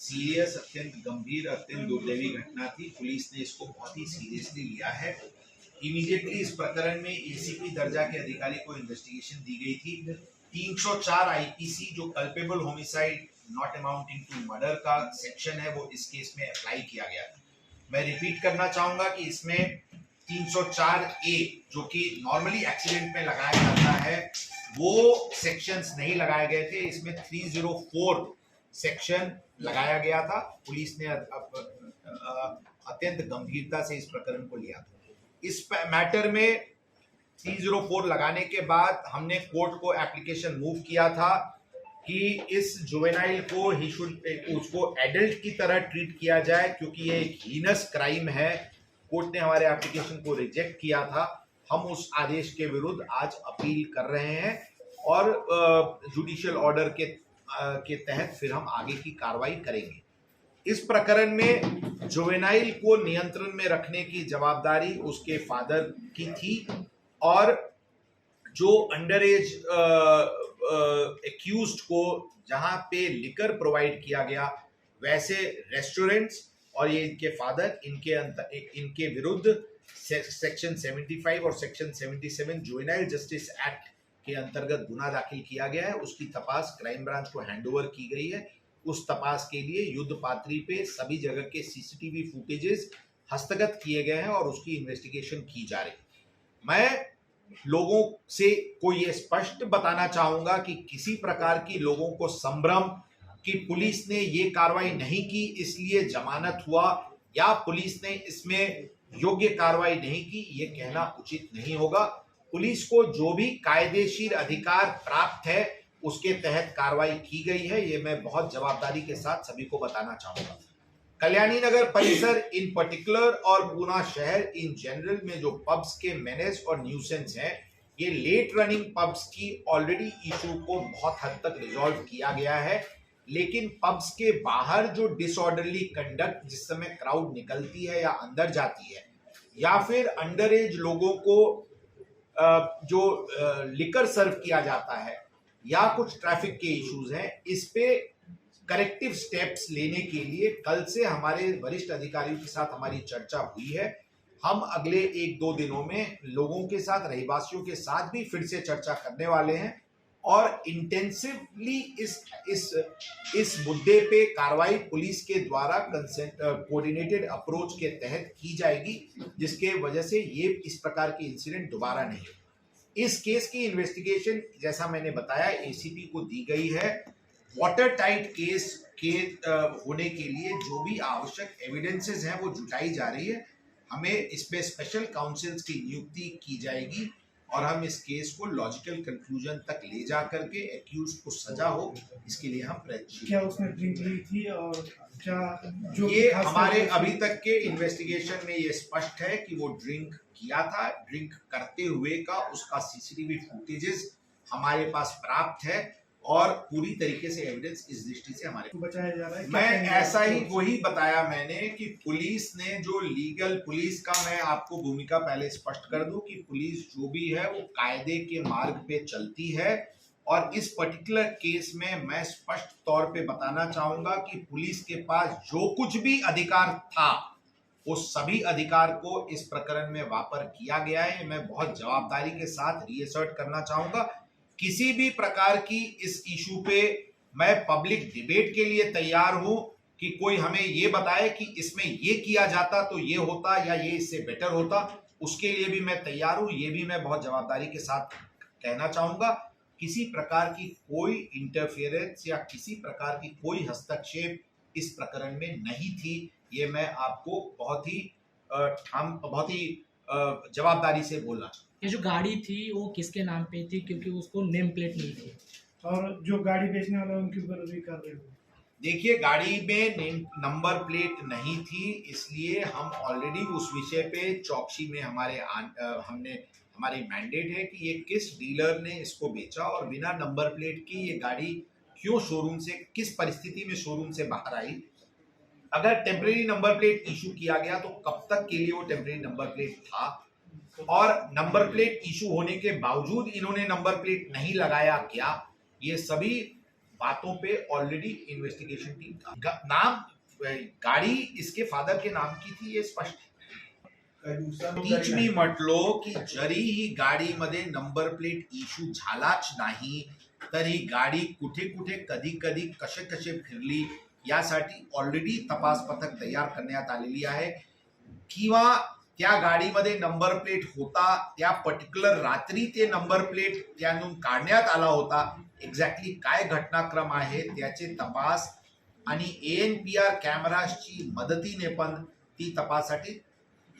Serious, अत्यंत गंभीर, अत्यंत दुर्दैवी घटना थी। पुलिस ने इसको बहुत ही सीरियसली लिया है। इमीडिएटली इस प्रकरण में एसीपी दर्जा के अधिकारी को इन्वेस्टिगेशन दी गई थी। 304 आईपीसी जो culpable homicide not amounting to murder का सेक्शन है वो इस केस में अप्लाई किया गया था। मैं रिपीट करना चाहूंगा कि इसमें 304 ए जो कि नॉर्मली एक्सीडेंट में लगाया जाता है वो सेक्शंस नहीं लगाए गए थे। इसमें 304 सेक्शन लगाया गया था। पुलिस ने अत्यंत गंभीरता से इस प्रकरण को लिया था। इस मैटर में 304 लगाने के बाद हमने कोर्ट को एप्लीकेशन मूव किया था कि इस जुवेनाइल को उसको एडल्ट की तरह ट्रीट किया जाए, क्योंकि ये एक हीनस क्राइम है। कोर्ट ने हमारे एप्लीकेशन को रिजेक्ट किया था। हम उस आदेश के विरुद्ध आज अपील कर रहे हैं और जुडिशियल ऑर्डर के तहत फिर हम आगे की कार्रवाई करेंगे। इस प्रकरण में जुवेनाइल को नियंत्रण में रखने की जवाबदारी उसके फादर की थी और जो अंडर एज एक्यूज्ड को जहां पे लिकर प्रोवाइड किया गया, वैसे रेस्टोरेंट्स और ये इनके फादर इनके विरुद्ध सेक्शन 75 और सेक्शन 77 जुवेनाइल जस्टिस एक्ट के अंतर्गत गुना दाखिल किया गया है। उसकी तपास क्राइम ब्रांच को हैंडओवर की गई है। उस तपास के लिए युद्ध पात्री पे सभी जगह के सीसीटीवी फुटेजेस हस्तगत किए गए हैं और उसकी इन्वेस्टिगेशन की जा रही है। मैं लोगों से को ये स्पष्ट बताना चाहूंगा कि किसी प्रकार की लोगों को संभ्रम कि पुलिस ने ये कार्रवाई नहीं की इसलिए जमानत हुआ या पुलिस ने इसमें योग्य कार्रवाई नहीं की, ये कहना उचित नहीं होगा। पुलिस को जो भी कायदेशीर अधिकार प्राप्त है उसके तहत कार्रवाई की गई है। ये मैं बहुत जवाबदारी के साथ सभी को बताना चाहूंगा। कल्याणी नगर परिसर इन पर्टिकुलर और पूना शहर इन जनरल में जो पब्स के मेनेस और न्यूसेंस हैं, ये लेट रनिंग पब्स की ऑलरेडी इशू को बहुत हद तक रिजॉल्व किया गया है। लेकिन पब्स के बाहर जो डिसऑर्डरली कंडक्ट, जिस समय क्राउड निकलती है या अंदर जाती है, या फिर अंडर एज लोगों को जो लिकर सर्व किया जाता है, या कुछ ट्रैफिक के इश्यूज हैं, इस पे करेक्टिव स्टेप्स लेने के लिए कल से हमारे वरिष्ठ अधिकारियों के साथ हमारी चर्चा हुई है। हम अगले 1-2 दिनों में लोगों के साथ, रहवासियों के साथ भी फिर से चर्चा करने वाले हैं और इंटेंसिवली इस मुद्दे पे कार्रवाई पुलिस के द्वारा कोऑर्डिनेटेड अप्रोच के तहत की जाएगी, जिसके वजह से ये इस प्रकार के इंसिडेंट दोबारा नहीं हो। इस केस की इन्वेस्टिगेशन जैसा मैंने बताया एसीपी को दी गई है। वाटर टाइट केस के होने के लिए जो भी आवश्यक एविडेंसेस हैं वो जुटाई जा रही है। हमें इसमें स्पेशल काउंसिल्स की नियुक्ति की जाएगी और हम इस केस को लॉजिकल कंक्लूजन तक ले जा करके एक्यूज को सजा हो, इसके लिए हम प्रयत्नशील। क्या उसने ड्रिंक ली थी और क्या जो ये हमारे अभी तक के इन्वेस्टिगेशन में ये स्पष्ट है कि वो ड्रिंक किया था। ड्रिंक करते हुए का उसका सीसीटीवी फुटेजेस हमारे पास प्राप्त है और पूरी तरीके से एविडेंस इस दृष्टि से हमारे बचाया जा रहा है। मैं ऐसा ही वही बताया मैंने कि पुलिस ने जो लीगल, पुलिस का मैं आपको भूमिका पहले स्पष्ट कर दूं कि पुलिस जो भी है वो कायदे के मार्ग पे चलती है और इस पर्टिकुलर केस में मैं स्पष्ट तौर पे बताना चाहूंगा कि पुलिस के पास जो कुछ भी अधिकार था वो सभी अधिकार को इस प्रकरण में वापर किया गया है। मैं बहुत जवाबदारी के साथ रीअसर्ट करना चाहूंगा, किसी भी प्रकार की इस इशू पे मैं पब्लिक डिबेट के लिए तैयार हूं कि कोई हमें ये बताए कि इसमें ये किया जाता तो ये होता या ये इससे बेटर होता, उसके लिए भी मैं तैयार हूं। ये भी मैं बहुत जवाबदारी के साथ कहना चाहूंगा। किसी प्रकार की कोई इंटरफेरेंस या किसी प्रकार की कोई हस्तक्षेप इस प्रकरण में नहीं थी। ये मैं आपको बहुत ही जवाबदारी से बोलना चाहूँगा। ये जो गाड़ी थी वो किसके नाम पे थी, क्योंकि उसको नेम प्लेट नहीं थी, और जो गाड़ी बेचने वाला उनके ऊपर भी कर रहे हो? देखिए, गाड़ी में नंबर प्लेट नहीं थी, इसलिए हम ऑलरेडी उस विषय पे चौकसी में हमारी मैंडेट है कि ये किस डीलर ने इसको बेचा और बिना नंबर प्लेट की ये गाड़ी क्यों शोरूम से, किस परिस्थिति में शोरूम से बाहर आई। अगर टेम्परेरी नंबर प्लेट इशू किया गया तो कब तक के लिए वो टेम्परेरी नंबर प्लेट था, और नंबर प्लेट इशू होने के बावजूद इन्होंने नंबर प्लेट नहीं लगाया क्या, ये सभी बातों पे ऑलरेडी इन्वेस्टिगेशन टीम नाम गाड़ी इसके फादर के नाम की थी हे स्पष्ट टीच मी म्हटलो की जरी ही गाडीमध्ये नंबर प्लेट इश्यू झालाच नाही तर ही गाडी कुठे कुठे कधी कधी कसे कसे फिरली यासाठी ऑलरेडी तपास पथक तयार करण्यात आलेली आहे किंवा त्या गाडीमध्ये नंबर प्लेट होता त्या पर्टिक्युलर रात्री ते नंबर प्लेट त्यातून काढण्यात आला होता एक्झॅक्टली काय घटनाक्रम आहे त्याचे तपास आणि ANPR कॅमेराची मदतीने पण ती तपासासाठी